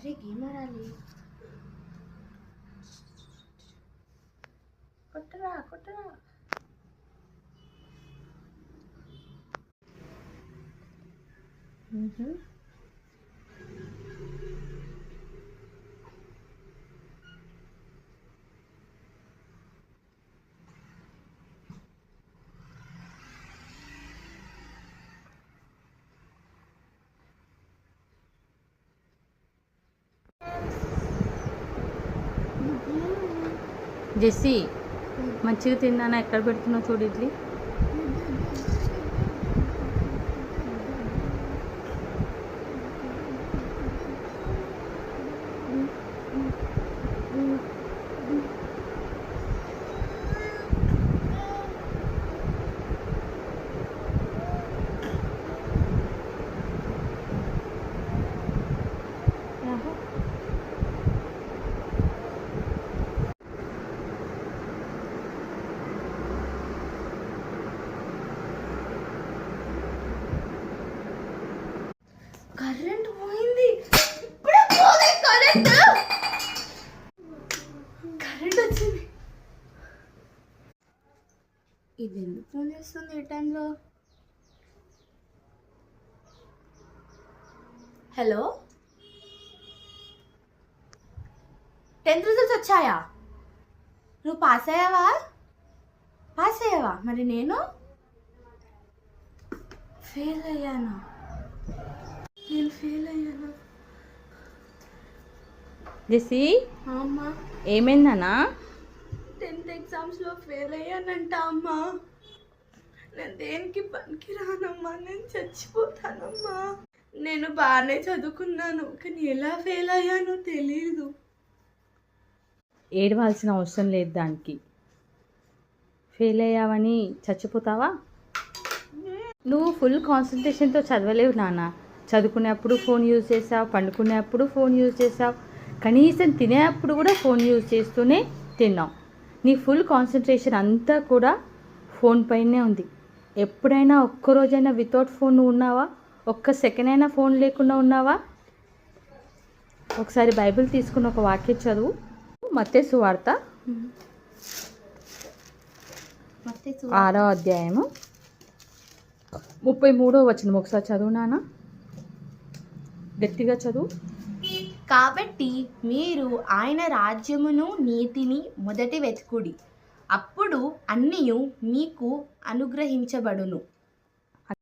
అరే గేమ్ ఆడాలి. కొట్టరా కొట్టరా. జెస్సీ మంచిగా తిన్నానా? ఎక్కడ పెడుతున్నావు చూడు ఇడ్లీ. కరెంట్ పోయింది. ఇప్పుడే పోలే కరెంట్. కరెంట్ వచ్చింది. ఇది ఎందుకు ఫోన్ చేస్తుంది ఈ టైంలో? హలో, 10th రిజల్ట్స్ వచ్చాయా? నువ్వు పాస్ అయ్యావా? మరి నేను ఫెయిల్ అయ్యానా? జెస్సీ అమ్మా, ఏమైందన్నా? 10th ఎగ్జామ్స్లో ఫెయిల్ అయ్యానంట అమ్మా. నేను దేనికి పనికి రానమ్మా, నేను చచ్చిపోతానమ్మా. నేను బాగానే చదువుకున్నాను, కానీ ఎలా ఫెయిల్ అయ్యానో తెలీదు. ఏడవాల్సిన అవసరం లేదు దానికి. ఫెయిల్ అయ్యావని చచ్చిపోతావా? నువ్వు ఫుల్ కాన్సన్ట్రేషన్తో చదవలేవు నాన్న. చదువుకునేప్పుడు ఫోన్ యూజ్ చేసావు, పండుకునేప్పుడు ఫోన్ యూజ్ చేసావు, కనీసం తినేటప్పుడు కూడా ఫోన్ యూజ్ చేస్తూనే తిన్నావు. నీ ఫుల్ కాన్సన్ట్రేషన్ అంతా కూడా ఫోన్ పైనే ఉంది. ఎప్పుడైనా ఒక్కరోజైనా వితౌట్ ఫోన్ నువ్వు ఉన్నావా? ఒక్క సెకండ్ అయినా ఫోన్ లేకుండా ఉన్నావా? ఒకసారి బైబిల్ తీసుకుని ఒక వాక్యం చదువు. మత్తయి సువార్త 6వ అధ్యాయము 33వ వచనం ఒకసారి చదువు నాన్న, గట్టిగా చదువు. కాబట్టి మీరు ఆయన రాజ్యమును నీతిని మొదటి వెతుకుడి, అప్పుడు అన్నీయు మీకు అనుగ్రహించబడును.